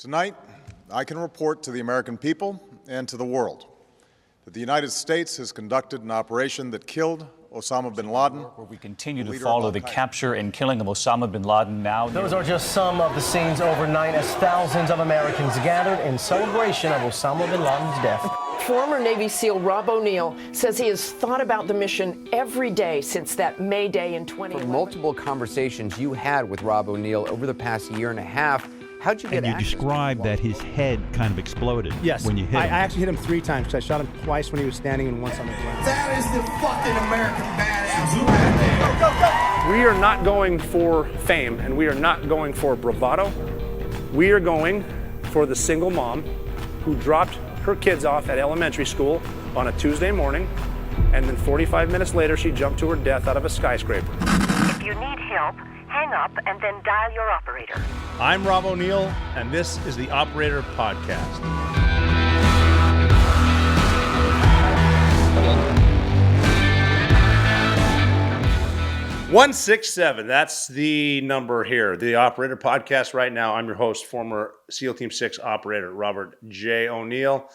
Tonight, I can report to the American people and to the world that the United States has conducted an operation that killed Osama bin Laden. Where we continue to follow the capture and killing of Osama bin Laden now. Those are just some of the scenes overnight as thousands of Americans gathered in celebration of Osama bin Laden's death. Former Navy SEAL Rob O'Neill says he has thought about the mission every day since that May Day in 2011. From multiple conversations you had with Rob O'Neill over the past year and a half, how'd you get access? And you described that his head kind of exploded when you hit him. I actually hit him 3 times because I shot him twice when he was standing and once on the ground. That is the fucking American badass. We are not going for fame and we are not going for bravado. We are going for the single mom who dropped her kids off at elementary school on a Tuesday morning, and then 45 minutes later she jumped to her death out of a skyscraper. If you need help, hang up and then dial your operator. I'm Rob O'Neill, and this is the Operator Podcast. $167, that's the number here. The Operator Podcast right now. I'm your host, former SEAL Team 6 operator, Robert J. O'Neill.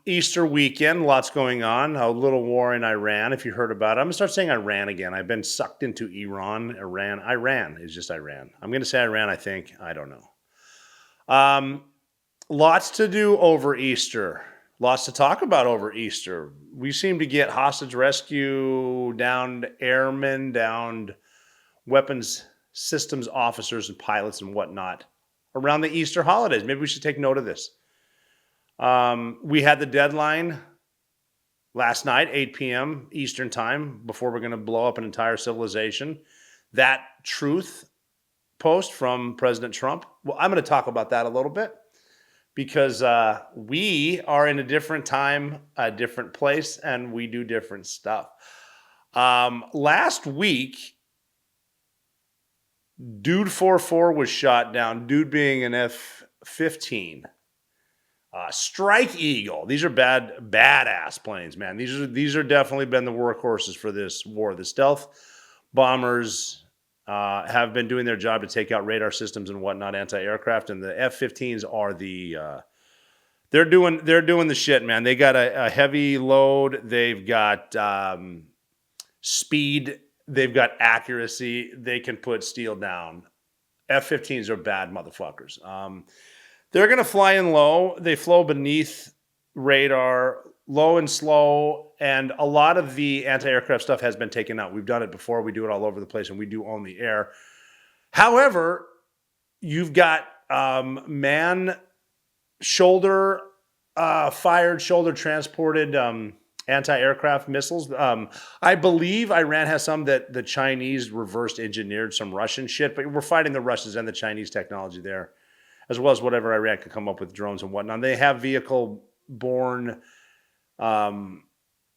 Easter weekend, lots going on. A little war in Iran, if you heard about it. I'm going to start saying Iran again. I've been sucked into Iran. Iran is just Iran. I'm going to say Iran, I think. I don't know. Lots to do over Easter. Lots to talk about over Easter. We seem to get hostage rescue, downed airmen, downed weapons systems officers and pilots and whatnot around the Easter holidays. Maybe we should take note of this. We had the deadline last night, 8 p.m. Eastern time, before we're going to blow up an entire civilization. That truth post from President Trump. Well, I'm going to talk about that a little bit because we are in a different time, a different place, and we do different stuff. Last week, Dude 44 was shot down, Dude being an F-15. Strike Eagle. These are badass planes, man. These are definitely been the workhorses for this war. The stealth bombers have been doing their job to take out radar systems and whatnot, anti-aircraft, and the F-15s are they're doing the shit, man. They got a heavy load. They've got speed. They've got accuracy. They can put steel down. F-15s are bad motherfuckers. They're going to fly in low. They flow beneath radar, low and slow, and a lot of the anti-aircraft stuff has been taken out. We've done it before. We do it all over the place, and we do own the air. However, you've got shoulder transported anti-aircraft missiles. I believe Iran has some that the Chinese reversed engineered some Russian shit, but we're fighting the Russians and the Chinese technology there, as well as whatever Iran could come up with, drones and whatnot. They have vehicle-borne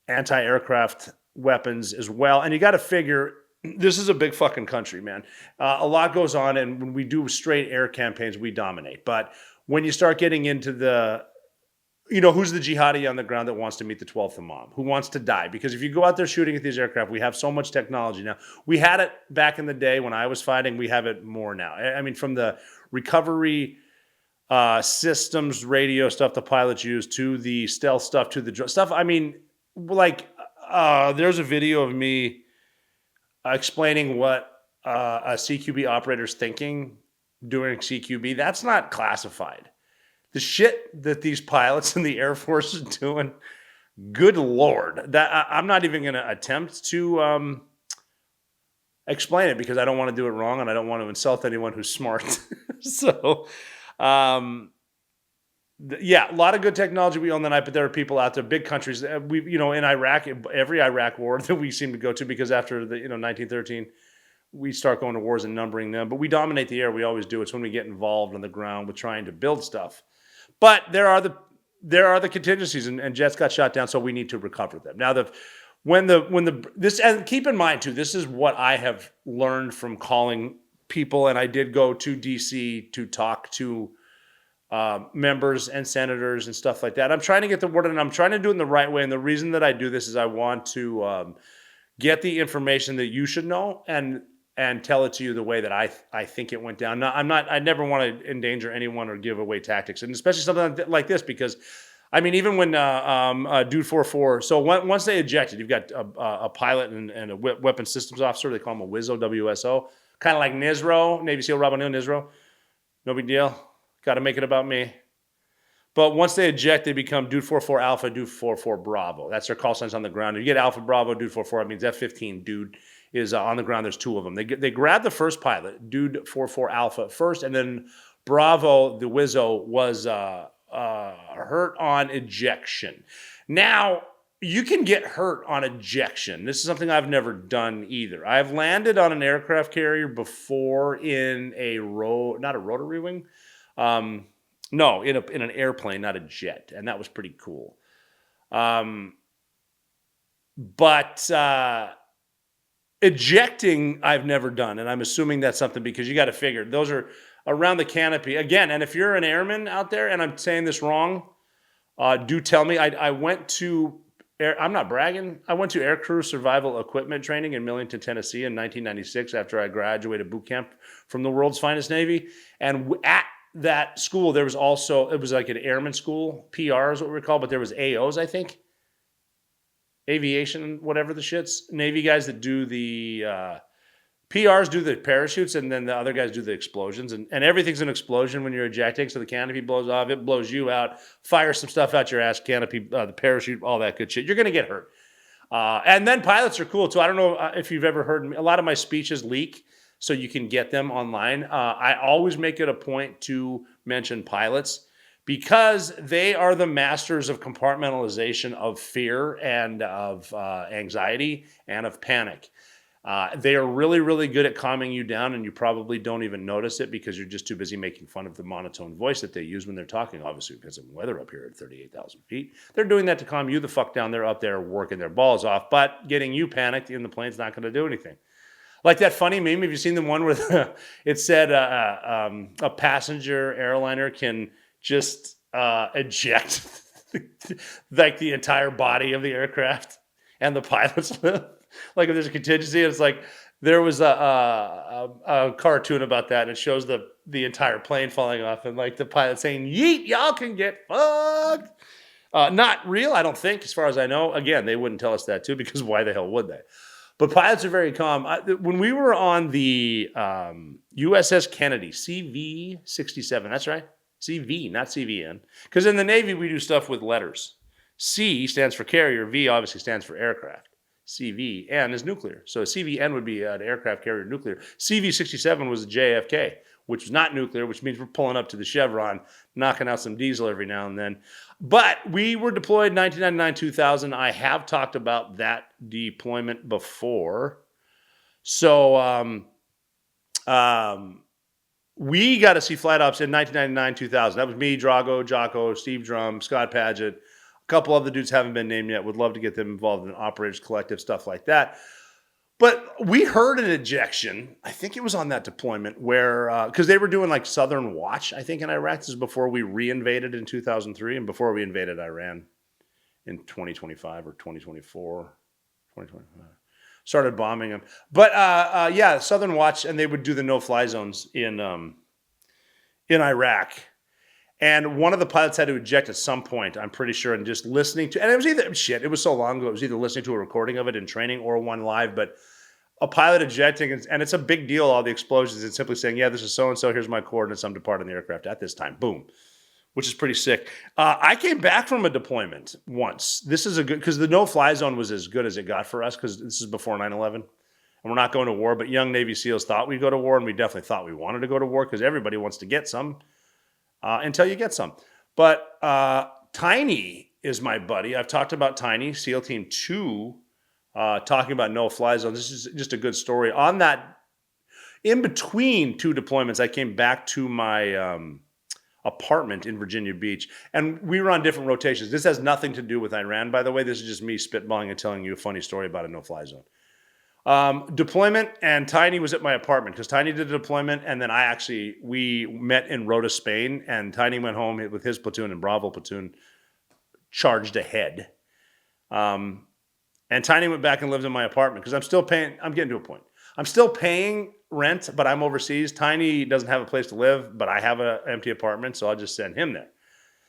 anti-aircraft weapons as well. And you got to figure, this is a big fucking country, man. A lot goes on, and when we do straight air campaigns, we dominate. But when you start getting into who's the jihadi on the ground that wants to meet the 12th Imam? Who wants to die? Because if you go out there shooting at these aircraft, we have so much technology now. We had it back in the day when I was fighting. We have it more now. I mean, from the recovery systems, radio stuff the pilots use, to the stealth stuff, to the stuff. I mean, there's a video of me explaining what a CQB operator's thinking during CQB. That's not classified. The shit that these pilots in the Air Force are doing, good Lord. That I'm not even going to attempt to explain it because I don't want to do it wrong and I don't want to insult anyone who's smart. So, a lot of good technology we own tonight, but there are people out there, big countries. In Iraq, every Iraq war that we seem to go to, because after the 1913, we start going to wars and numbering them. But we dominate the air. We always do. It's when we get involved on the ground with trying to build stuff. But there are the contingencies, and jets got shot down, so we need to recover them. Now, and keep in mind too, this is what I have learned from calling people, and I did go to DC to talk to members and senators and stuff like that. I'm trying to get the word, and I'm trying to do it in the right way. And the reason that I do this is I want to get the information that you should know. And and tell it to you the way that I think it went down. No, I never want to endanger anyone or give away tactics, and especially something like this, because I mean, even when Dude 44, so once they ejected, you've got a pilot and a weapons systems officer. They call him a WISO, WSO, kind of like Nisro, Navy SEAL Rob O'Neill, Nisro. No big deal. Got to make it about me. But once they eject, they become Dude 44 Alpha, Dude 44 Bravo. That's their call signs on the ground. If you get Alpha Bravo, Dude 44, it means F-15 Dude is on the ground. There's two of them. They grab the first pilot, Dude 44 Alpha first, and then Bravo, the Wizzo, was hurt on ejection. Now, you can get hurt on ejection. This is something I've never done either. I've landed on an aircraft carrier before in not a rotary wing. No, in an airplane, not a jet, and that was pretty cool. But ejecting, I've never done, and I'm assuming that's something, because you got to figure those are around the canopy again. And if you're an airman out there, and I'm saying this wrong, do tell me. I went to I'm not bragging. I went to aircrew survival equipment training in Millington, Tennessee, in 1996 after I graduated boot camp from the world's finest Navy, and at that school, there was also, it was like an airman school, PR is what we call, but there was AOs, I think. Aviation, whatever the shits. Navy guys that do the, PRs do the parachutes, and then the other guys do the explosions. And everything's an explosion when you're ejecting, so the canopy blows off, it blows you out, fires some stuff out your ass, canopy, the parachute, all that good shit. You're going to get hurt. And then pilots are cool, too. I don't know if you've ever heard me. A lot of my speeches leak, so you can get them online. I always make it a point to mention pilots, because they are the masters of compartmentalization of fear and of anxiety and of panic. They are really, really good at calming you down, and you probably don't even notice it because you're just too busy making fun of the monotone voice that they use when they're talking, obviously because of weather up here at 38,000 feet. They're doing that to calm you the fuck down. They're up there working their balls off, but getting you panicked in the plane's not going to do anything. Like that funny meme, have you seen the one where it said a passenger airliner can just eject like the entire body of the aircraft and the pilots live? Like if there's a contingency, it's like there was a cartoon about that, and it shows the entire plane falling off, and like the pilot saying, "Yeet, y'all can get fucked." Not real, I don't think, as far as I know. Again, they wouldn't tell us that too, because why the hell would they? But pilots are very calm. When we were on the USS Kennedy, CV-67, that's right, CV, not CVN. Because in the Navy, we do stuff with letters. C stands for carrier, V obviously stands for aircraft. CVN is nuclear. So CVN would be an aircraft carrier nuclear. CV-67 was a JFK, which was not nuclear, which means we're pulling up to the Chevron, knocking out some diesel every now and then. But we were deployed 1999-2000. I have talked about that deployment before. So we got to see flight ops in 1999-2000. That was me, Drago, Jocko, Steve Drum, Scott Paget. A couple other dudes haven't been named yet. Would love to get them involved in Operators Collective, stuff like that. But we heard an ejection. I think it was on that deployment where, because they were doing like Southern Watch, I think, in Iraq. This is before we re-invaded in 2003 and before we invaded Iran in 2025 or 2024, 2025. Started bombing them. But yeah, Southern Watch, and they would do the no-fly zones in Iraq. And one of the pilots had to eject at some point, I'm pretty sure, and just listening to, and it was either, it was so long ago, it was either listening to a recording of it in training or one live, but a pilot ejecting, and it's a big deal, all the explosions, and simply saying, yeah, this is so-and-so, here's my coordinates, I'm departing the aircraft at this time, boom, which is pretty sick. I came back from a deployment once. This is a good, because the no-fly zone was as good as it got for us, because this is before 9/11, and we're not going to war, but young Navy SEALs thought we'd go to war, and we definitely thought we wanted to go to war, because everybody wants to get some. Until you get some. But Tiny is my buddy. I've talked about Tiny, SEAL Team 2, talking about no-fly zones. This is just a good story. On that, in between two deployments, I came back to my apartment in Virginia Beach, and we were on different rotations. This has nothing to do with Iran, by the way. This is just me spitballing and telling you a funny story about a no-fly zone. Deployment, and Tiny was at my apartment because Tiny did a deployment, and then we met in Rota, Spain, and Tiny went home with his platoon, and Bravo platoon charged ahead. And Tiny went back and lived in my apartment because I'm still paying. I'm getting to a point. I'm still paying rent, but I'm overseas. Tiny doesn't have a place to live, but I have an empty apartment, so I'll just send him there.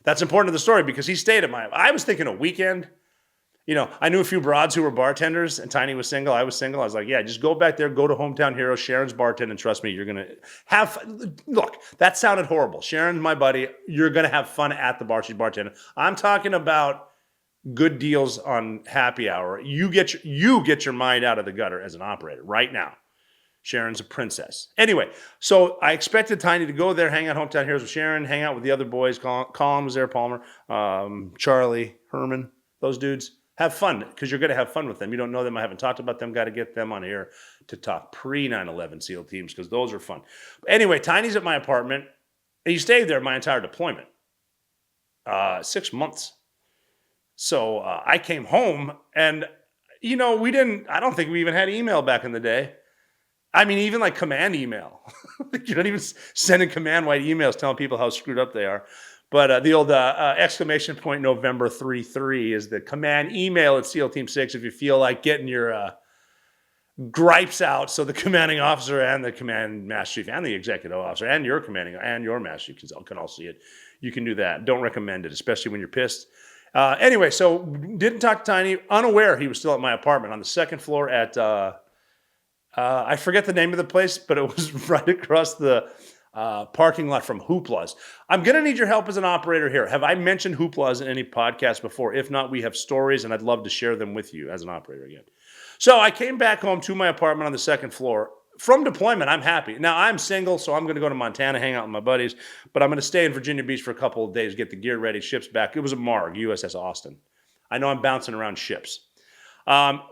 That's important to the story because he stayed at I was thinking a weekend. You know, I knew a few broads who were bartenders, and Tiny was single. I was single. I was like, yeah, just go back there, go to Hometown Hero, Sharon's bartend, and trust me, you're going to have fun. Look, that sounded horrible. Sharon's my buddy. You're going to have fun at the bar. She's bartending. I'm talking about good deals on happy hour. You get your mind out of the gutter as an operator right now. Sharon's a princess. Anyway, so I expected Tiny to go there, hang out Hometown Heroes with Sharon, hang out with the other boys. Colin was there, Palmer, Charlie, Herman, those dudes. Have fun, because you're going to have fun with them. You don't know them. I haven't talked about them. Got to get them on here to talk pre-9/11 SEAL teams, because those are fun. But anyway, Tiny's at my apartment. He stayed there my entire deployment. 6 months. So I came home, and, you know, I don't think we even had email back in the day. I mean, even like command email. You're not even sending command white emails telling people how screwed up they are. But the old exclamation point November 3-3 is the command email at SEAL Team 6 if you feel like getting your gripes out. So the commanding officer and the command master chief and the executive officer and your commanding and your master chief can all see it. You can do that. Don't recommend it, especially when you're pissed. Anyway, so didn't talk to Tiny. Unaware he was still at my apartment on the second floor at, I forget the name of the place, but it was right across the parking lot from Hoopla's. I'm going to need your help as an operator here. Have I mentioned Hoopla's in any podcast before? If not, we have stories, and I'd love to share them with you as an operator again. So I came back home to my apartment on the second floor. From deployment, I'm happy. Now, I'm single, so I'm going to go to Montana, hang out with my buddies, but I'm going to stay in Virginia Beach for a couple of days, get the gear ready, ships back. It was a MARG, USS Austin. I know I'm bouncing around ships.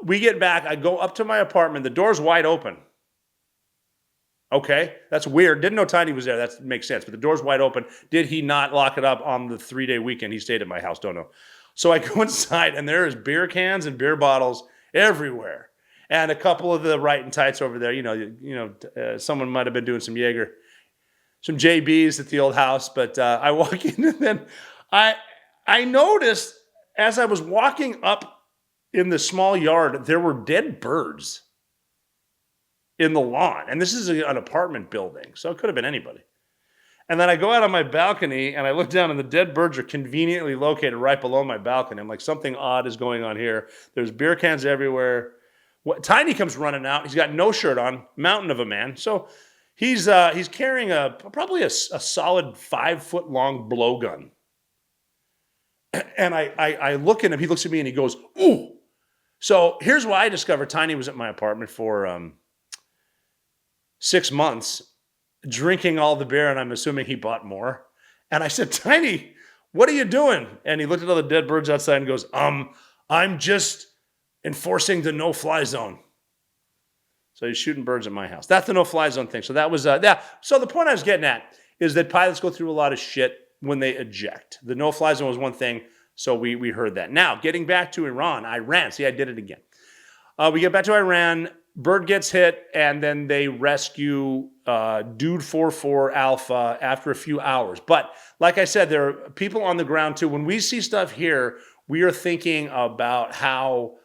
We get back. I go up to my apartment. The door's wide open. Okay, that's weird. Didn't know Tiny was there. That makes sense. But the door's wide open. Did he not lock it up on the 3-day weekend he stayed at my house? Don't know. So I go inside, and there is beer cans and beer bottles everywhere. And a couple of the right and tights over there. Someone might have been doing some Jaeger, some JBs at the old house. But I walk in, and then I noticed as I was walking up in the small yard, there were dead birds in the lawn. And this is an apartment building, so it could have been anybody. And then I go out on my balcony, and I look down, and the dead birds are conveniently located right below my balcony. I'm like, something odd is going on here. There's beer cans everywhere. Tiny comes running out. He's got no shirt on, mountain of a man. So he's carrying probably a solid 5-foot-long blowgun. And I look at him. He looks at me, and he goes, ooh. So here's why I discovered Tiny was at my apartment for 6 months, drinking all the beer, and I'm assuming he bought more. And I said, Tiny, what are you doing? And he looked at all the dead birds outside and goes, I'm just enforcing the no-fly zone. So he's shooting birds at my house. That's the no-fly zone thing. So that was that. So the point I was getting at is that pilots go through a lot of shit when they eject. The no-fly zone was one thing, so we heard that. Now, getting back to Iran. See, I did it again. We get back to Iran. Bird gets hit, and then they rescue Dude 44 Alpha after a few hours. But like I said, there are people on the ground too. When we see stuff here, we are thinking about how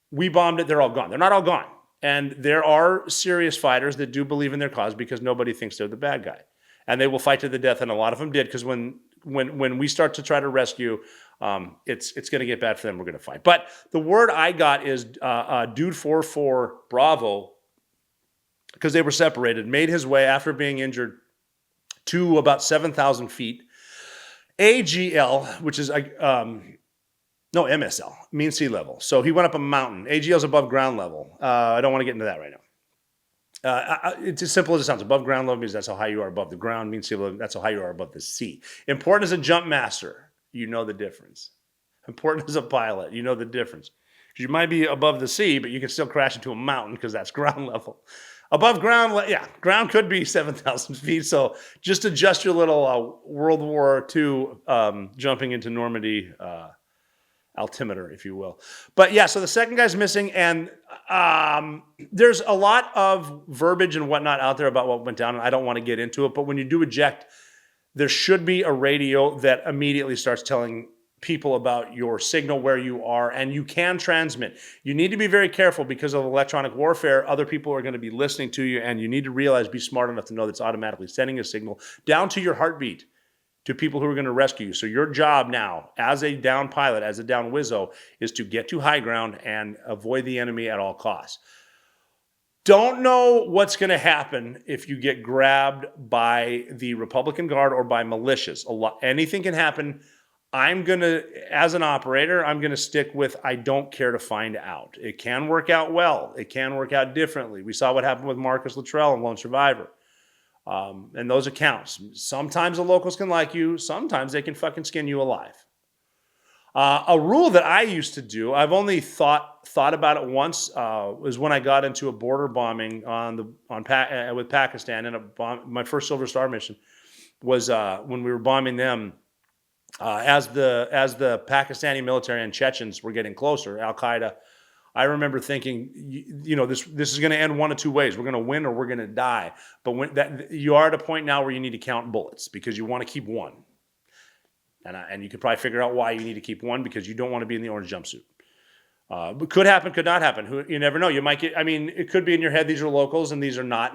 we bombed it. They're all gone. They're not all gone. And there are serious fighters that do believe in their cause because nobody thinks they're the bad guy. And they will fight to the death, and a lot of them did, because when we start to try to rescue, it's going to get bad for them. We're going to fight. But the word I got is Dude 44 Bravo, because they were separated, made his way after being injured to about 7,000 feet. AGL, which is MSL, mean sea level. So he went up a mountain. AGL is above ground level. I don't want to get into that right now. It's as simple as it sounds. Above ground level means that's how high you are above the ground. Mean sea level, that's how high you are above the sea. Important as a jump master, you know the difference. Important as a pilot, you know the difference. Because you might be above the sea, but you can still crash into a mountain because that's ground level. Above ground, ground could be 7,000 feet. So just adjust your little World War II jumping into Normandy altimeter, if you will. But yeah, so the second guy's missing, and there's a lot of verbiage and whatnot out there about what went down, and I don't want to get into it, but when you do eject, there should be a radio that immediately starts telling people about your signal, where you are, and you can transmit. You need to be very careful because of electronic warfare. Other people are going to be listening to you, and you need to realize, be smart enough to know that's automatically sending a signal down to your heartbeat to people who are going to rescue you. So your job now, as a down pilot, as a down Wizzo, is to get to high ground and avoid the enemy at all costs. Don't know what's going to happen if you get grabbed by the Republican Guard or by militias. Anything can happen. I'm going to, as an operator, I'm going to stick with I don't care to find out. It can work out well. It can work out differently. We saw what happened with Marcus Luttrell and Lone Survivor. And those accounts. Sometimes the locals can like you. Sometimes they can fucking skin you alive. A rule that I used to do, I've only thought about it once, was when I got into a border bombing with Pakistan. And my first Silver Star mission was when we were bombing them. As the Pakistani military and Chechens were getting closer, Al Qaeda, I remember thinking, this is going to end one of two ways: we're going to win or we're going to die. But you are at a point now where you need to count bullets because you want to keep one, and you could probably figure out why you need to keep one, because you don't want to be in the orange jumpsuit. But could happen, could not happen. You never know. You might get. I mean, it could be in your head. These are locals, and these are not.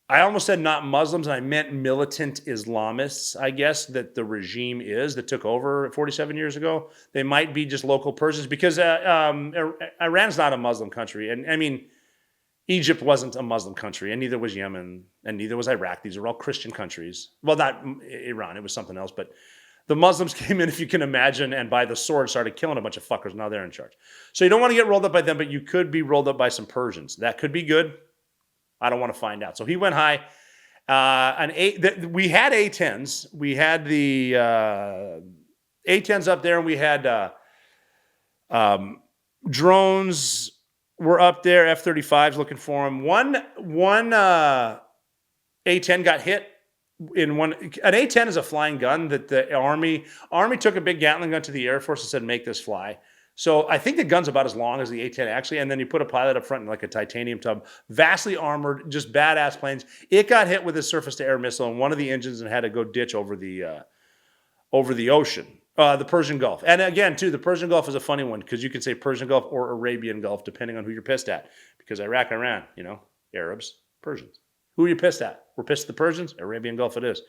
I almost said not Muslims, and I meant militant Islamists, I guess, that the regime is, that took over 47 years ago. They might be just local Persians, because Iran's not a Muslim country. And I mean, Egypt wasn't a Muslim country, and neither was Yemen, and neither was Iraq. These are all Christian countries. Well, not Iran, it was something else. But the Muslims came in, if you can imagine, and by the sword started killing a bunch of fuckers. Now they're in charge. So you don't want to get rolled up by them, but you could be rolled up by some Persians. That could be good. I don't want to find out. So he went high. We had A-10s. We had the A-10s up there, and we had drones were up there, F-35s looking for them. One A-10 got hit in one. An A-10 is a flying gun that the Army took a big Gatling gun to the Air Force and said, make this fly. So I think the gun's about as long as the A-10 actually, and then you put a pilot up front in like a titanium tub, vastly armored, just badass planes. It got hit with a surface-to-air missile in one of the engines and had to go ditch over the ocean, the Persian Gulf. And again, too, the Persian Gulf is a funny one because you can say Persian Gulf or Arabian Gulf depending on who you're pissed at. Because Iraq, Iran, Arabs, Persians. Who are you pissed at? We're pissed at the Persians? Arabian Gulf it is.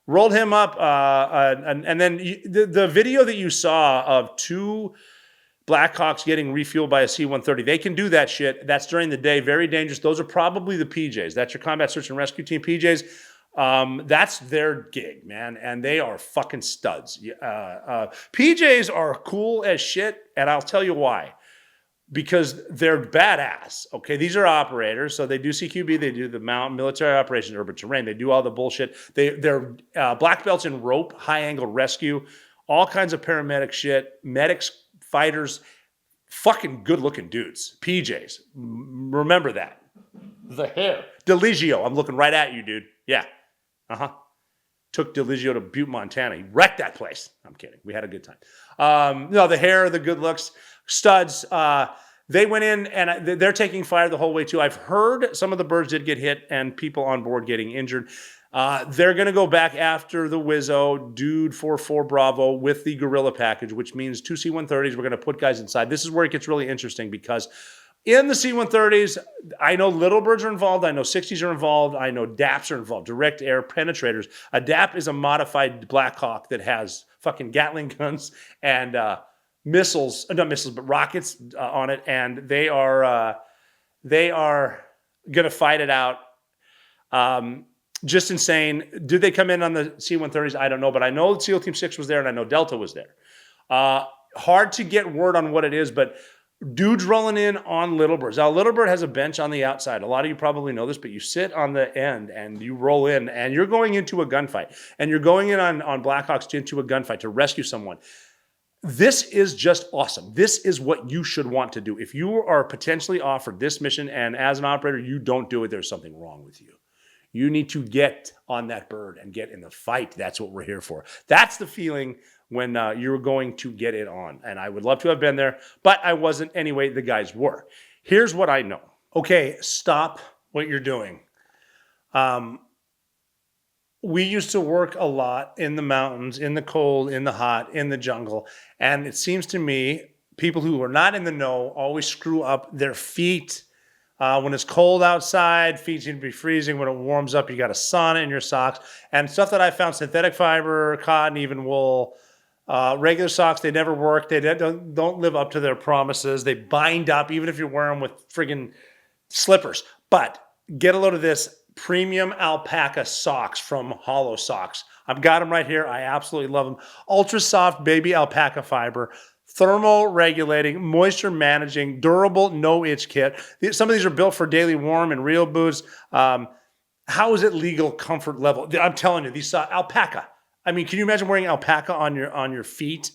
Rolled him up, and then the video that you saw of two Blackhawks getting refueled by a C-130. They can do that shit. That's during the day. Very dangerous. Those are probably the PJs. That's your Combat Search and Rescue Team PJs. That's their gig, man. And they are fucking studs. PJs are cool as shit, and I'll tell you why. Because they're badass, okay? These are operators, so they do CQB, they do the military operations, urban terrain, they do all the bullshit. They're black belts in rope, high-angle rescue, all kinds of paramedic shit, medics, fighters, fucking good-looking dudes. PJs. Remember that. The hair. DeLigio. I'm looking right at you, dude. Yeah. Took DeLigio to Butte, Montana. He wrecked that place. I'm kidding. We had a good time. No, the hair, the good looks, studs. They went in, and they're taking fire the whole way, too. I've heard some of the birds did get hit and people on board getting injured. They're going to go back after the Wizzo, Dude 44 Bravo with the Gorilla package, which means 2 C-130s. We're going to put guys inside. This is where it gets really interesting because in the C-130s, I know Little Birds are involved. I know 60s are involved. I know DAPs are involved, direct air penetrators. A DAP is a modified Black Hawk that has fucking Gatling guns and missiles, not missiles, but rockets on it. And they are going to fight it out. Just insane. Did they come in on the C-130s? I don't know, but I know SEAL Team 6 was there, and I know Delta was there. Hard to get word on what it is, but dudes rolling in on Little Birds. Now, Little Bird has a bench on the outside. A lot of you probably know this, but you sit on the end, and you roll in, and you're going into a gunfight. And you're going in on Blackhawks into a gunfight to rescue someone. This is just awesome. This is what you should want to do. If you are potentially offered this mission, and as an operator, you don't do it, there's something wrong with you. You need to get on that bird and get in the fight. That's what we're here for. That's the feeling when you're going to get it on. And I would love to have been there, but I wasn't anyway. The guys were. Here's what I know. Okay, stop what you're doing. we used to work a lot in the mountains, in the cold, in the hot, in the jungle. And it seems to me, people who are not in the know always screw up their feet. When it's cold outside, feet seem to be freezing. When it warms up, you got a sauna in your socks. And stuff that I found, synthetic fiber, cotton, even wool, regular socks, they never work. They don't live up to their promises. They bind up, even if you're wearing them with friggin' slippers. But get a load of this. Premium alpaca socks from Hollow Socks. I've got them right here. I absolutely love them. Ultra soft baby alpaca fiber, thermal regulating, moisture managing, durable, no itch kit. Some of these are built for daily warm and real boots. How is it legal comfort level? I'm telling you, these alpaca. I mean, can you imagine wearing alpaca on your feet?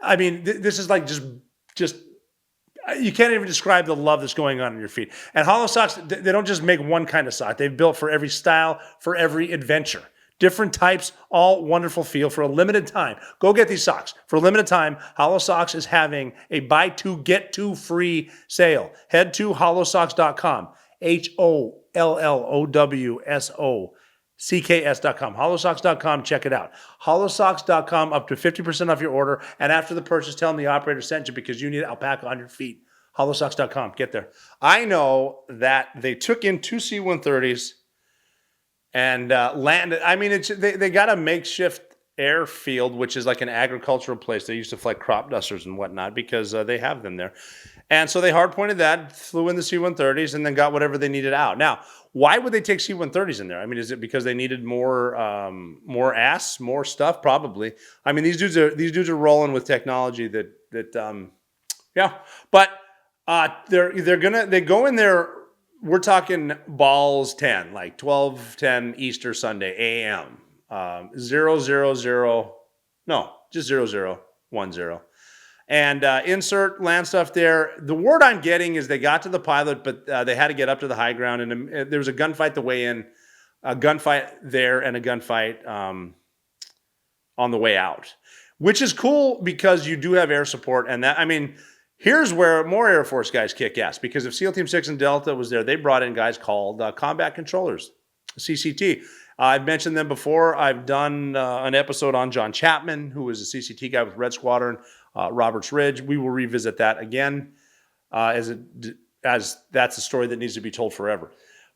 I mean, this is like just. You can't even describe the love that's going on in your feet. And Hollow Socks, they don't just make one kind of sock. They've built for every style, for every adventure. Different types, all wonderful feel for a limited time. Go get these socks. For a limited time, Hollow Socks is having a buy two, get two free sale. Head to hollowsocks.com. HOLLOWSOCKS.com. Hollowsocks.com. Check it out. Hollowsocks.com, up to 50% off your order. And after the purchase, tell them the operator sent you because you need alpaca on your feet. Hollowsocks.com. Get there. I know that they took in two C-130s and landed. I mean, they got a makeshift airfield, which is like an agricultural place. They used to fly crop dusters and whatnot because they have them there. And so they hard pointed that, flew in the C-130s, and then got whatever they needed out. Now, why would they take C-130s in there? I mean, is it because they needed more ass, more stuff? Probably. I mean, these dudes are rolling with technology that yeah. But they go in there. We're talking balls 10, like 12:10 Easter Sunday a.m. 000. No, just 0010. And insert land stuff there. The word I'm getting is they got to the pilot, but they had to get up to the high ground. And there was a gunfight the way in, a gunfight there, and a gunfight on the way out, which is cool because you do have air support. And that, I mean, here's where more Air Force guys kick ass, because if SEAL Team 6 and Delta was there, they brought in guys called combat controllers, CCT. I've mentioned them before. I've done an episode on John Chapman, who was a CCT guy with Red Squadron. Roberts Ridge. We will revisit that again as that's a story that needs to be told forever.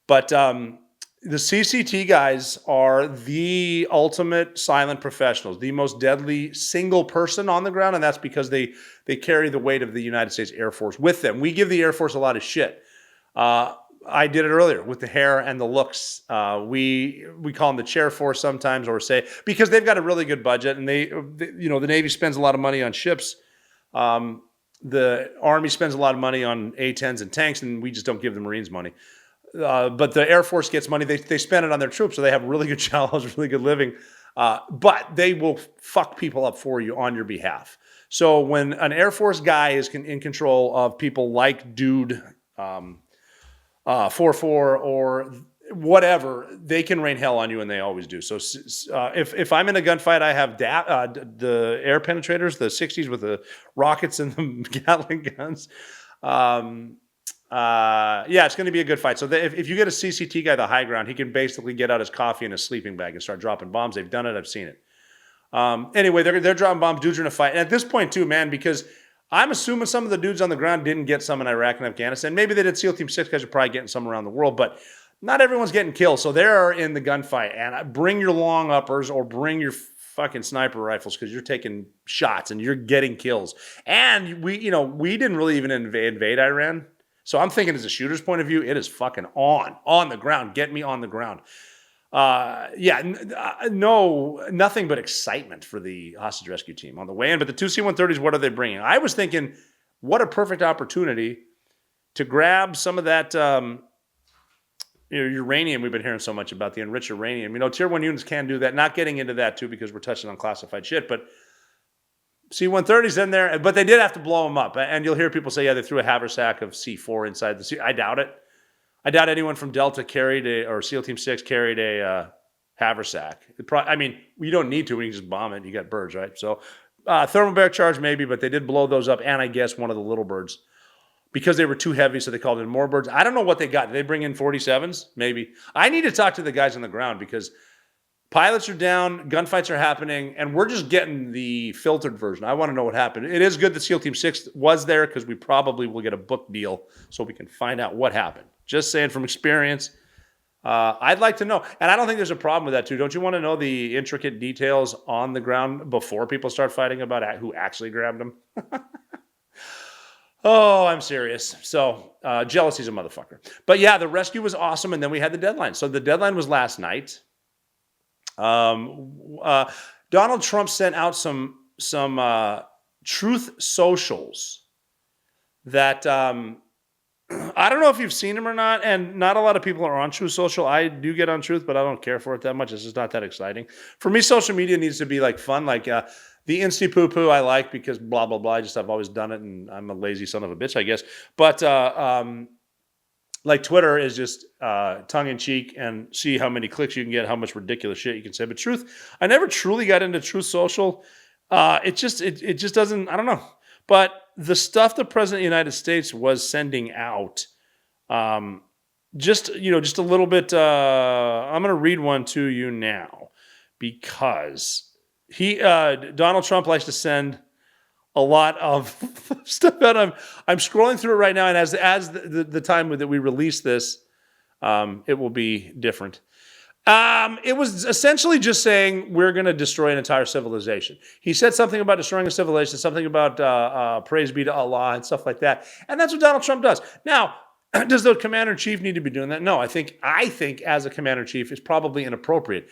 But the CCT guys are the ultimate silent professionals, the most deadly single person on the ground, and that's because they carry the weight of the United States Air Force with them. We give the Air Force a lot of shit. I did it earlier with the hair and the looks. We call them the chair force sometimes, or say, because they've got a really good budget, and the Navy spends a lot of money on ships. The Army spends a lot of money on A-10s and tanks, and we just don't give the Marines money. But the Air Force gets money. They spend it on their troops, so they have really good jobs, really good living. But they will fuck people up for you on your behalf. So when an Air Force guy is in control of people like Dude, 4-4 or whatever, they can rain hell on you, and they always do. So if I'm in a gunfight, I have the air penetrators, the 60s with the rockets and the Gatling guns. It's going to be a good fight. So if you get a CCT guy, the high ground, he can basically get out his coffee and his sleeping bag and start dropping bombs. They've done it. I've seen it. Anyway, they're dropping bombs. Dudes are in a fight. And at this point too, man, because I'm assuming some of the dudes on the ground didn't get some in Iraq and Afghanistan. Maybe they did. SEAL Team 6 guys are probably getting some around the world, but not everyone's getting killed. So they're in the gunfight. And bring your long uppers or bring your fucking sniper rifles, because you're taking shots and you're getting kills. And we didn't really even invade Iran. So I'm thinking, as a shooter's point of view, it is fucking on the ground. Get me on the ground. Nothing but excitement for the hostage rescue team on the way in. But the two C-130s, what are they bringing? I was thinking, what a perfect opportunity to grab some of that uranium we've been hearing so much about, the enriched uranium. Tier 1 units can do that. Not getting into that, too, because we're touching on classified shit. But C-130s in there, but they did have to blow them up. And you'll hear people say, yeah, they threw a haversack of C4 inside the C. I doubt it. I doubt anyone from Delta or SEAL Team 6 carried a haversack. We don't need to. We can just bomb it. You got birds, right? So thermal barrack charge maybe, but they did blow those up. And I guess one of the little birds, because they were too heavy, so they called in more birds. I don't know what they got. Did they bring in 47s? Maybe. I need to talk to the guys on the ground, because Pilots are down, gunfights are happening, and we're just getting the filtered version. I want to know what happened. It is good that SEAL Team 6 was there because we probably will get a book deal so we can find out what happened. Just saying from experience. I'd like to know. And I don't think there's a problem with that, too. Don't you want to know the intricate details on the ground before people start fighting about who actually grabbed them? Oh, I'm serious. So jealousy's a motherfucker. But yeah, the rescue was awesome, and then we had the deadline. So the deadline was last night. Donald Trump sent out some truth socials that I don't know if you've seen them or not, and not a lot of people are on Truth Social. I do get on Truth, but I don't care for it that much. It's just not that exciting. For me, social media needs to be like fun, like the Insty Poo Poo I like because blah, blah, blah. I've always done it, and I'm a lazy son of a bitch, I guess. But like Twitter is just tongue-in-cheek and see how many clicks you can get, how much ridiculous shit you can say. But Truth, I never truly got into Truth Social. It just doesn't, I don't know. But the stuff the President of the United States was sending out, just a little bit, I'm going to read one to you now because Donald Trump likes to send a lot of stuff out. I'm scrolling through it right now, and as the time that we release this, it will be different. It was essentially just saying we're going to destroy an entire civilization. He said something about destroying a civilization, something about praise be to Allah and stuff like that. And that's what Donald Trump does. Now, does the commander-in-chief need to be doing that? No, I think as a commander-in-chief it's probably inappropriate.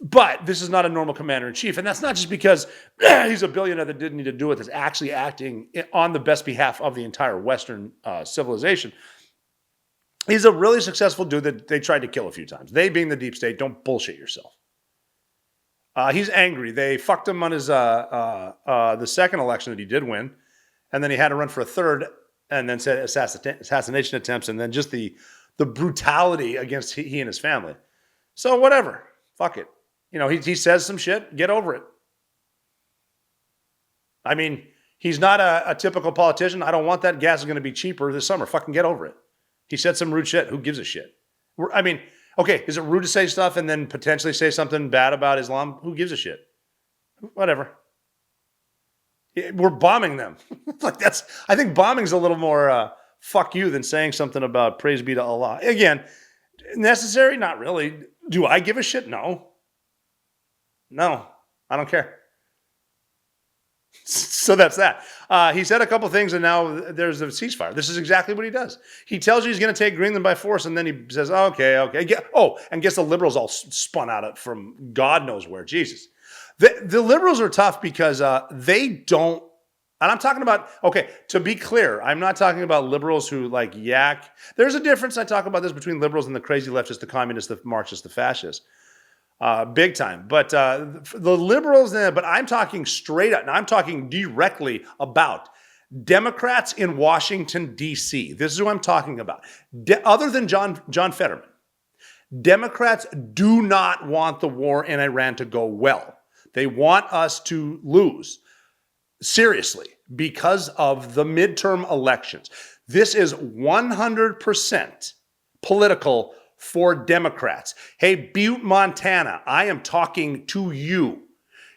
But this is not a normal commander-in-chief. And that's not just because he's a billionaire that didn't need to do it, that's actually acting on the best behalf of the entire Western civilization. He's a really successful dude that they tried to kill a few times. They being the deep state, don't bullshit yourself. He's angry. They fucked him on his the second election that he did win, and then he had to run for a third, and then said assassination attempts, and then just the brutality against he and his family. So whatever, fuck it. He says some shit. Get over it. I mean, he's not a typical politician. I don't want that. Gas is going to be cheaper this summer. Fucking get over it. He said some rude shit. Who gives a shit? I mean, okay, is it rude to say stuff and then potentially say something bad about Islam? Who gives a shit? Whatever. We're bombing them. I think bombing's a little more fuck you than saying something about praise be to Allah. Again, necessary? Not really. Do I give a shit? No. No, I don't care. So that's that. He said a couple things, and now there's a ceasefire. This is exactly what he does. He tells you he's going to take Greenland by force, and then he says, okay. And gets the liberals all spun out from God knows where. Jesus. The liberals are tough because they don't, and I'm talking about, okay, to be clear, I'm not talking about liberals who like yak. There's a difference, I talk about this, between liberals and the crazy leftists, the communists, the Marxists, the fascists. Big time. But the liberals, but I'm talking straight up. Now I'm talking directly about Democrats in Washington, D.C. This is who I'm talking about. Other than John Fetterman, Democrats do not want the war in Iran to go well. They want us to lose. Seriously, because of the midterm elections. This is 100% political for Democrats. Hey, Butte, Montana, I am talking to you.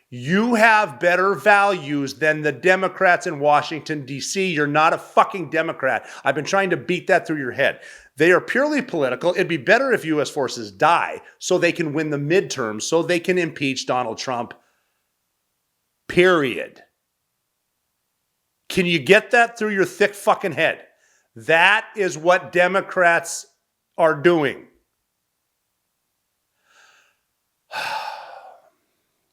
You have better values than the Democrats in Washington, D.C. You're not a fucking Democrat. I've been trying to beat that through your head. They are purely political. It'd be better if U.S. forces die so they can win the midterms, so they can impeach Donald Trump. Period. Can you get that through your thick fucking head? That is what Democrats are doing.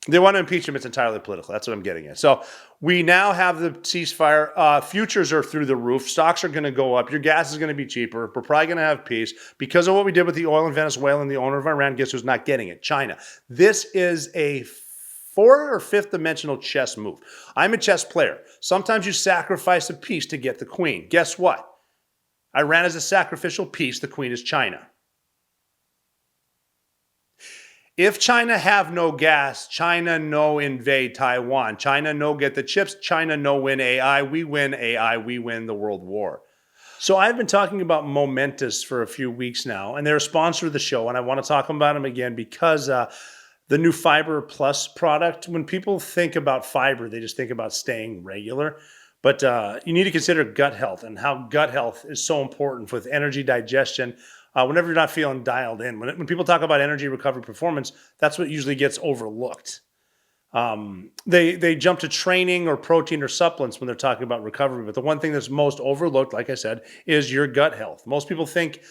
They want to impeach him. It's entirely political. That's what I'm getting at. So we now have the ceasefire. Futures are through the roof. Stocks are going to go up. Your gas is going to be cheaper. We're probably going to have peace because of what we did with the oil in Venezuela, and the owner of Iran, guess who's not getting it? China. This is a 4th or 5th dimensional chess move. I'm a chess player. Sometimes you sacrifice a piece to get the queen. Guess what? Iran is a sacrificial piece. The queen is China. If China have no gas, China no invade Taiwan. China no get the chips. China no win AI. We win AI. We win the world war. So I've been talking about Momentous for a few weeks now, and they're a sponsor of the show, and I want to talk about them again because the new Fiber Plus product, when people think about fiber, they just think about staying regular. But you need to consider gut health and how gut health is so important with energy, digestion. Whenever you're not feeling dialed in, when people talk about energy, recovery, performance, that's what usually gets overlooked. They jump to training or protein or supplements when they're talking about recovery. But the one thing that's most overlooked, like I said, is your gut health. Most people think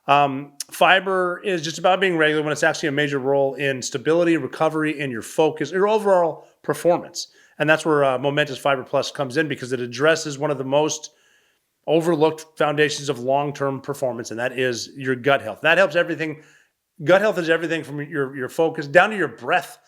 fiber is just about being regular when it's actually a major role in stability, recovery, and your focus, your overall performance. And that's where Momentous Fiber Plus comes in, because it addresses one of the most overlooked foundations of long-term performance, and that is your gut health. That helps everything. Gut health is everything from your focus down to your breath.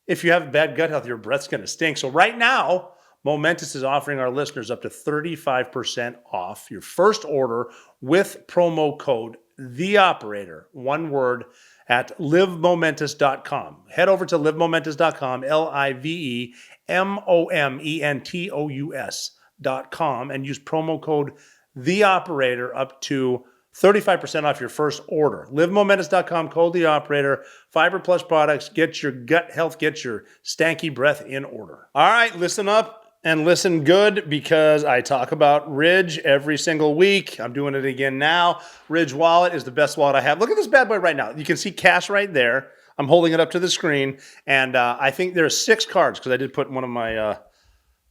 If you have bad gut health, your breath's going to stink. So right now, Momentous is offering our listeners up to 35% off your first order with promo code THEOPERATOR, one word, at livemomentous.com. Head over to livemomentous.com, livemomentous.com, and use promo code THEOPERATOR up to 35% off your first order. LiveMomentous.com, code the operator. Fiber Plus products. Get your gut health, get your stanky breath in order. All right, listen up and listen good, because I talk about Ridge every single week. I'm doing it again now. Ridge Wallet is the best wallet I have. Look at this bad boy right now. You can see cash right there. I'm holding it up to the screen, and I think there's 6 cards, because I did put one of my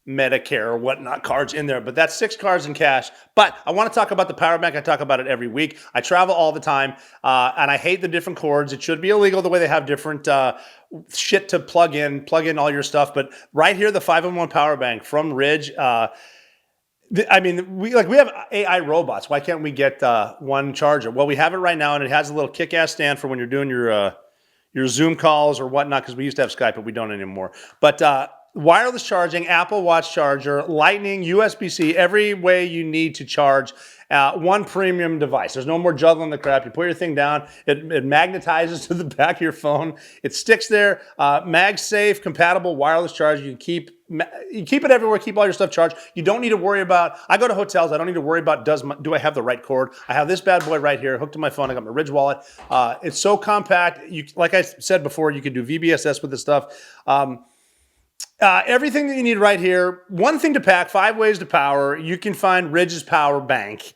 Medicare or whatnot cards in there, but that's 6 cards in cash. But I want to talk about the power bank. I talk about it every week. I travel all the time, and I hate the different cords. It should be illegal the way they have different shit to plug in all your stuff. But right here, the 5-in-1 power bank from Ridge. We have AI robots. Why can't we get one charger? Well, we have it right now, and it has a little kick-ass stand for when you're doing your Zoom calls or whatnot, because we used to have Skype, but we don't anymore. But wireless charging, Apple Watch charger, Lightning, USB-C, every way you need to charge one premium device. There's no more juggling the crap. You put your thing down, it magnetizes to the back of your phone. It sticks there. MagSafe, compatible wireless charger. You keep it everywhere. Keep all your stuff charged. You don't need to worry about, I go to hotels, I don't need to worry about do I have the right cord. I have this bad boy right here hooked to my phone. I got my Ridge wallet. It's so compact. Like I said before, you can do VBSS with this stuff. Everything that you need right here. One thing to pack, 5 ways to power. You can find Ridge's power bank.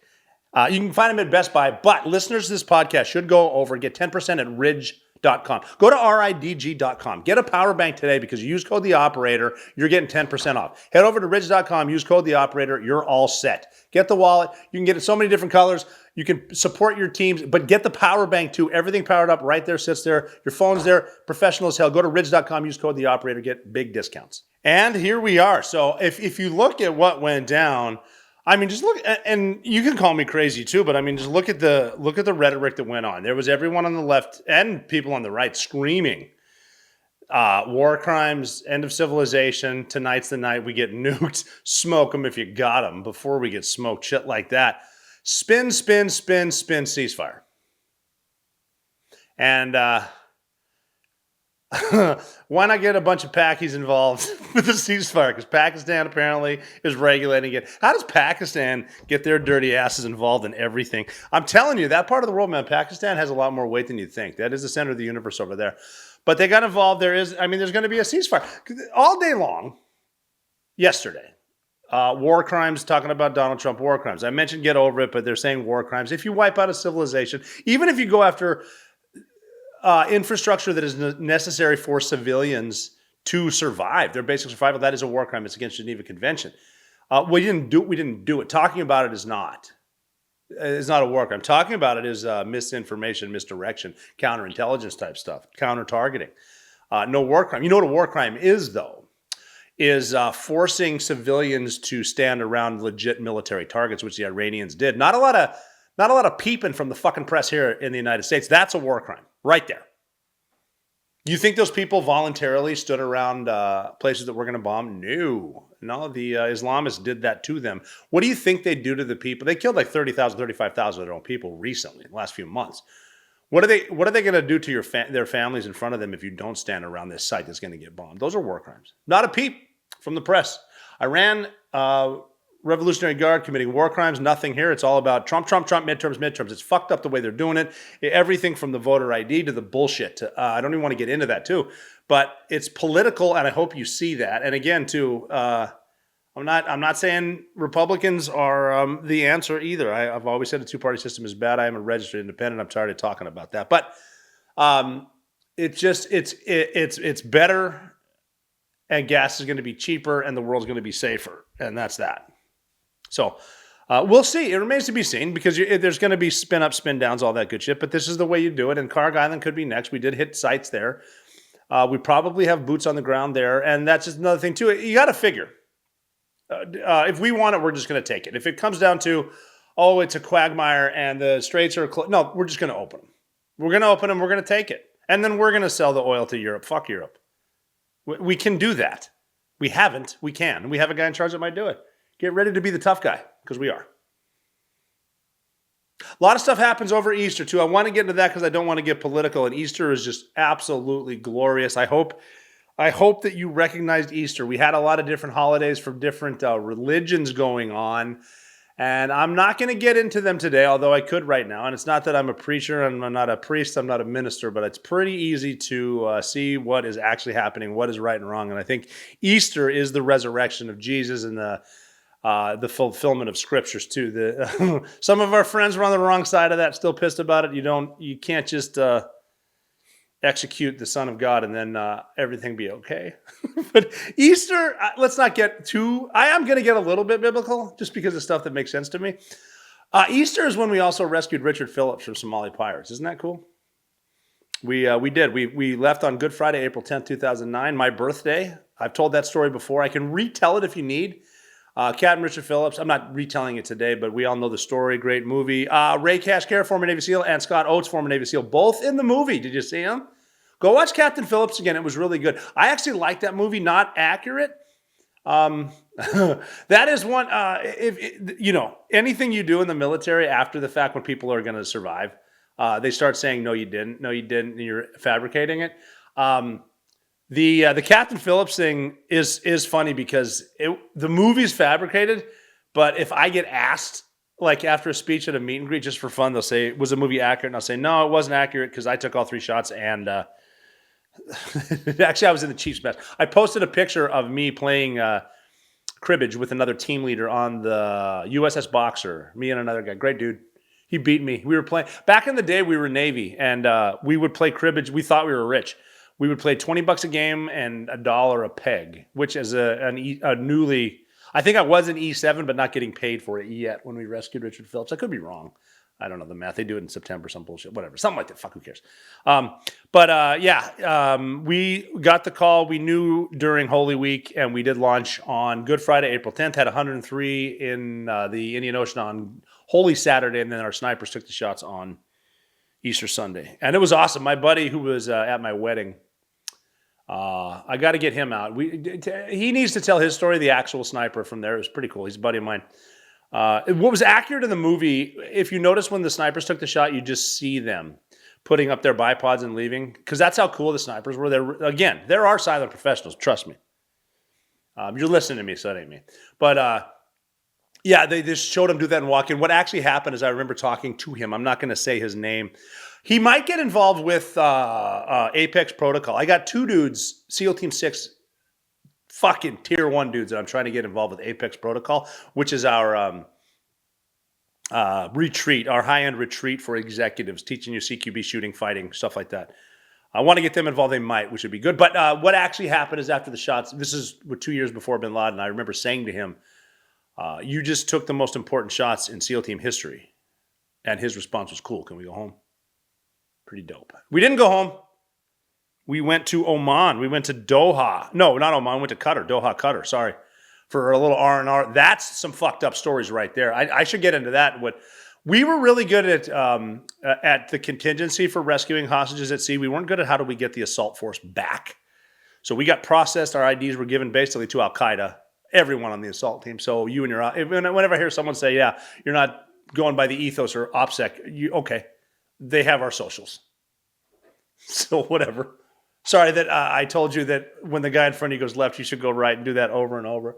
You can find them at Best Buy, but listeners to this podcast should go over and get 10% at ridge.com. Go to ridg.com. Get a power bank today, because you use code the operator, you're getting 10% off. Head over to ridge.com, use code the operator, you're all set. Get the wallet. You can get it so many different colors. You can support your teams, but get the power bank too. Everything powered up right there, sits there. Your phone's there, professional as hell. Go to ridge.com, use code the operator, get big discounts. And here we are. So if you look at what went down, I mean, just look, and you can call me crazy too, but I mean, just look at the rhetoric that went on. There was everyone on the left and people on the right screaming, war crimes, end of civilization, tonight's the night we get nuked, smoke them if you got them before we get smoked, shit like that. Spin, ceasefire. And why not get a bunch of Pakis involved with the ceasefire? Because Pakistan apparently is regulating it. How does Pakistan get their dirty asses involved in everything? I'm telling you, that part of the world, man, Pakistan has a lot more weight than you think. That is the center of the universe over there. But they got involved. There's going to be a ceasefire. All day long, yesterday, war crimes, talking about Donald Trump war crimes. I mentioned get over it, but they're saying war crimes. If you wipe out a civilization, even if you go after infrastructure that is necessary for civilians to survive, their basic survival, that is a war crime. It's against Geneva Convention. We didn't do it. Talking about it is not. It's not a war crime. Talking about it is misinformation, misdirection, counterintelligence type stuff, counter-targeting. No war crime. You know what a war crime is, though? Is forcing civilians to stand around legit military targets, which the Iranians did. Not a lot of peeping from the fucking press here in the United States. That's a war crime, right there. You think those people voluntarily stood around places that we're going to bomb? No, the Islamists did that to them. What do you think they do to the people? They killed like 30,000, 35,000 of their own people recently, in the last few months. What are they going to do to their families in front of them if you don't stand around this site that's going to get bombed? Those are war crimes. Not a peep from the press. Iran Revolutionary Guard committing war crimes, nothing here. It's all about Trump, midterms. It's fucked up the way they're doing it. Everything from the voter ID to the bullshit. I don't even want to get into that too. But it's political, and I hope you see that. And again, too, I'm not saying Republicans are the answer either. I've always said the two-party system is bad. I am a registered independent. I'm tired of talking about that. But it's better, and gas is going to be cheaper, and the world's going to be safer, and that's that. So we'll see. It remains to be seen because there's going to be spin up, spin downs, all that good shit. But this is the way you do it. And Carg Island could be next. We did hit sites there. We probably have boots on the ground there, and that's just another thing too. You got to figure. If we want it, we're just going to take it. If it comes down to, oh, it's a quagmire and the straits are closed, no, we're just going to open them. We're going to open them. We're going to take it. And then we're going to sell the oil to Europe. Fuck Europe. We can do that. We haven't. We can. We have a guy in charge that might do it. Get ready to be the tough guy, because we are. A lot of stuff happens over Easter, too. I want to get into that because I don't want to get political. And Easter is just absolutely glorious. I hope that you recognized Easter. We had a lot of different holidays from different religions going on, and I'm not going to get into them today, although I could right now. And it's not that I'm a preacher, and I'm not a priest, I'm not a minister, but it's pretty easy to see what is actually happening, what is right and wrong. And I think Easter is the resurrection of Jesus and the fulfillment of scriptures too. Some of our friends were on the wrong side of that, still pissed about it. You can't just execute the Son of God and then everything be okay. But Easter, let's not get too, I am going to get a little bit biblical just because of stuff that makes sense to me. Easter is when we also rescued Richard Phillips from Somali pirates. Isn't that cool? We did. We left on Good Friday, April 10th, 2009, my birthday. I've told that story before. I can retell it if you need. Captain Richard Phillips, I'm not retelling it today, but we all know the story. Great movie. Ray Kashkar, former Navy SEAL, and Scott Oates, former Navy SEAL, both in the movie. Did you see them? Go watch Captain Phillips again. It was really good. I actually like that movie. Not accurate. That is one. Anything you do in the military after the fact when people are going to survive, they start saying, "No, you didn't. No, you didn't." And you're fabricating it. The Captain Phillips thing is funny because the movie's fabricated, but if I get asked, like after a speech at a meet and greet just for fun, they'll say, "Was the movie accurate?" And I'll say, "No, it wasn't accurate because I took all 3 shots and actually I was in the Chiefs match." I posted a picture of me playing cribbage with another team leader on the USS Boxer, me and another guy, great dude. He beat me. We were playing, back in the day we were Navy and we would play cribbage. We thought we were rich. We would play $20 a game and $1 a peg, which is a newly, I think I was an E7, but not getting paid for it yet when we rescued Richard Phillips. I could be wrong. I don't know the math. They do it in September, some bullshit, whatever. Something like that. Fuck, who cares? We got the call. We knew during Holy Week, and we did launch on Good Friday, April 10th, had 103 in the Indian Ocean on Holy Saturday, and then our snipers took the shots on Easter Sunday. And it was awesome. My buddy who was at my wedding, I got to get him out. He needs to tell his story, the actual sniper from there. It was pretty cool. He's a buddy of mine. What was accurate in the movie, if you notice when the snipers took the shot, you just see them putting up their bipods and leaving, because that's how cool the snipers were. Again, there are silent professionals, trust me. You're listening to me, so it ain't me. But they just showed him do that and walk in. What actually happened is I remember talking to him. I'm not going to say his name. He might get involved with Apex Protocol. I got 2 dudes, SEAL Team 6, fucking tier 1 dudes that I'm trying to get involved with Apex Protocol, which is our retreat, our high-end retreat for executives, teaching you CQB, shooting, fighting, stuff like that. I want to get them involved. They might, which would be good. But what actually happened is after the shots, this is 2 years before Bin Laden, I remember saying to him, you just took the most important shots in SEAL Team history. And his response was, cool, can we go home? Pretty dope. We didn't go home. We went to Oman. We went to Doha. No, not Oman. We went to Qatar. Doha, Qatar. Sorry. For a little R&R. That's some fucked up stories right there. I should get into that. We were really good at the contingency for rescuing hostages at sea. We weren't good at how do we get the assault force back. So we got processed. Our IDs were given basically to Al-Qaeda. Everyone on the assault team. So you and whenever I hear someone say, yeah, you're not going by the ethos or OPSEC, okay. They have our socials. So whatever. Sorry that I told you that when the guy in front of you goes left, you should go right and do that over and over.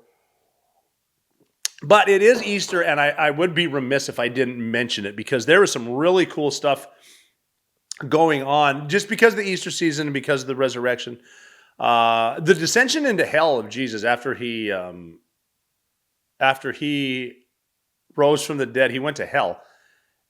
But it is Easter, and I would be remiss if I didn't mention it because there is some really cool stuff going on just because of the Easter season and because of the resurrection. The descension into hell of Jesus after he rose from the dead, he went to hell.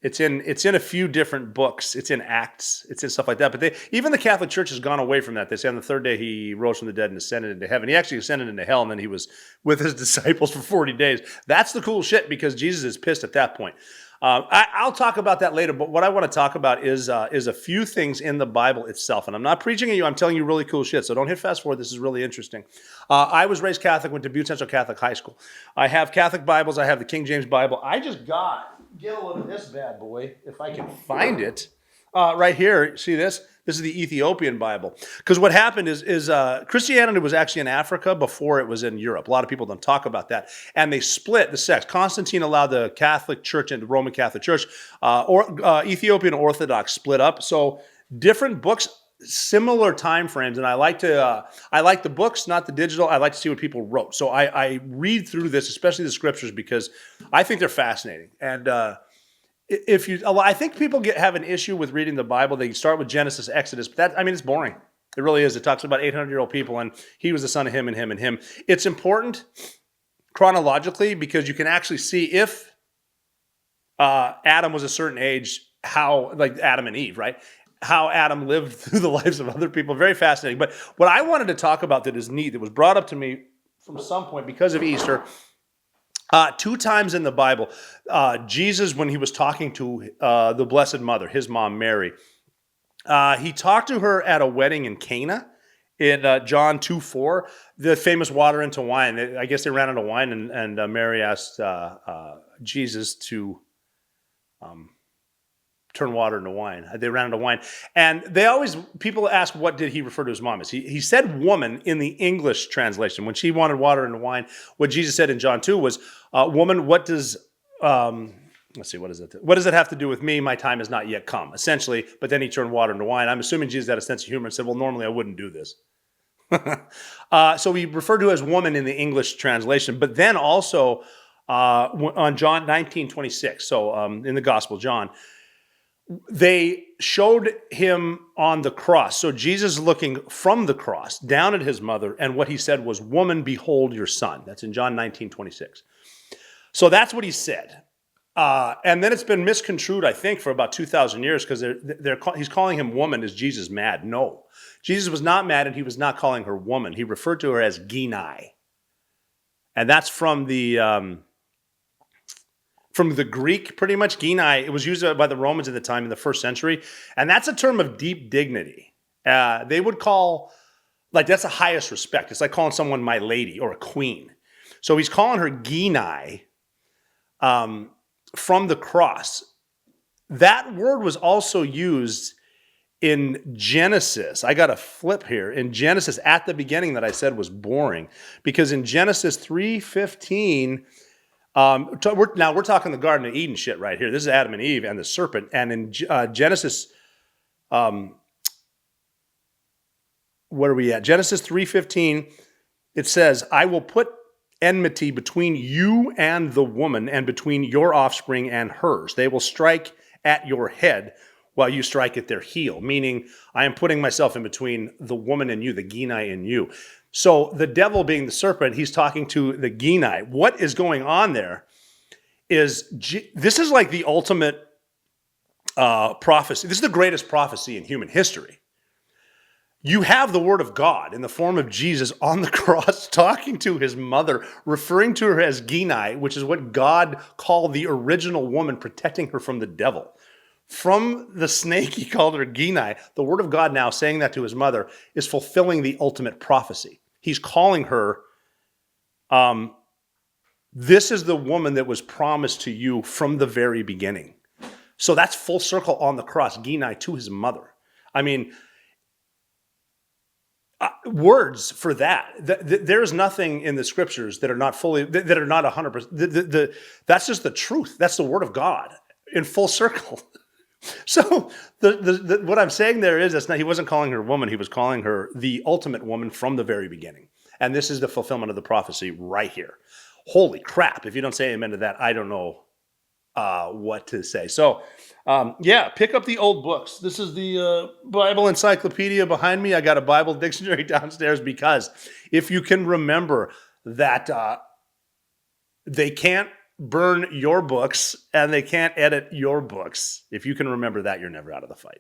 It's in a few different books. It's in Acts. It's in stuff like that. But even the Catholic Church has gone away from that. They say on the third day he rose from the dead and ascended into heaven. He actually ascended into hell, and then he was with his disciples for 40 days. That's the cool shit because Jesus is pissed at that point. I'll talk about that later, but what I want to talk about is a few things in the Bible itself. And I'm not preaching at you. I'm telling you really cool shit, so don't hit fast forward. This is really interesting. I was raised Catholic, went to Butte Central Catholic High School. I have Catholic Bibles. I have the King James Bible. I just get a look at this bad boy, if I can find it. Right here, see this? This is the Ethiopian Bible. Because what happened is Christianity was actually in Africa before it was in Europe. A lot of people don't talk about that. And they split the sects. Constantine allowed the Catholic Church and the Roman Catholic Church. Ethiopian Orthodox split up. So different books, similar time frames. And I like the books, not the digital. I like to see what people wrote. So I read through this, especially the scriptures, because I think they're fascinating. And I think people have an issue with reading the Bible. They start with Genesis, Exodus, but it's boring. It really is. It talks about 800-year-old people, and he was the son of him, and him, and him. It's important chronologically because you can actually see if Adam was a certain age, how, like Adam and Eve, right? How Adam lived through the lives of other people. Very fascinating. But what I wanted to talk about that is neat, that was brought up to me from some point because of Easter. 2 times in the Bible, Jesus, when he was talking to the Blessed Mother, his mom, Mary, he talked to her at a wedding in Cana in John 2:4, the famous water into wine. I guess they ran out of wine, and Mary asked Jesus to turn water into wine. They ran out of wine. And people ask, what did he refer to his mom as? He said woman in the English translation. When she wanted water into wine, what Jesus said in John 2 was, woman, what does, let's see, what is it? What does it have to do with me? My time has not yet come, essentially. But then he turned water into wine. I'm assuming Jesus had a sense of humor and said, well, normally I wouldn't do this. So he referred to as woman in the English translation. But then also on John 19:26, so in the Gospel, John, they showed him on the cross. So Jesus looking from the cross down at his mother, and what he said was, woman, behold your son. That's in John 19:26. So that's what he said. And then it's been misconstrued, I think, for about 2,000 years because he's calling him woman. Is Jesus mad? No. Jesus was not mad, and he was not calling her woman. He referred to her as Ginai. And that's from the Greek, pretty much. Ginai, it was used by the Romans at the time in the 1st century. And that's a term of deep dignity. They would call, that's the highest respect. It's like calling someone my lady or a queen. So he's calling her Ginai from the cross. That word was also used in Genesis. I got a flip here. In Genesis, at the beginning, that I said was boring. Because in Genesis 3:15... we're talking the Garden of Eden shit right here. This is Adam and Eve and the serpent. And in Genesis, where are we at? Genesis 3:15, it says, I will put enmity between you and the woman and between your offspring and hers. They will strike at your head while you strike at their heel. Meaning, I am putting myself in between the woman and you, the Ginai and you. So the devil being the serpent, he's talking to the Ginai. What is going on there is, this is like the ultimate prophecy. This is the greatest prophecy in human history. You have the word of God in the form of Jesus on the cross talking to his mother, referring to her as Ginai, which is what God called the original woman, protecting her from the devil. From the snake, he called her Ginai. The word of God now saying that to his mother is fulfilling the ultimate prophecy. He's calling her, this is the woman that was promised to you from the very beginning. So that's full circle on the cross, Ginai to his mother. I mean, words for that. There's nothing in the scriptures that are not fully, that are not 100%. That's just the truth. That's the word of God in full circle. So what I'm saying there is, he wasn't calling her woman. He was calling her the ultimate woman from the very beginning. And this is the fulfillment of the prophecy right here. holy crap. If you don't say amen to that, I don't know what to say. So, pick up the old books. This is the Bible encyclopedia behind me. I got a Bible dictionary downstairs because if you can remember that they can't burn your books and they can't edit your books. If you can remember that, you're never out of the fight.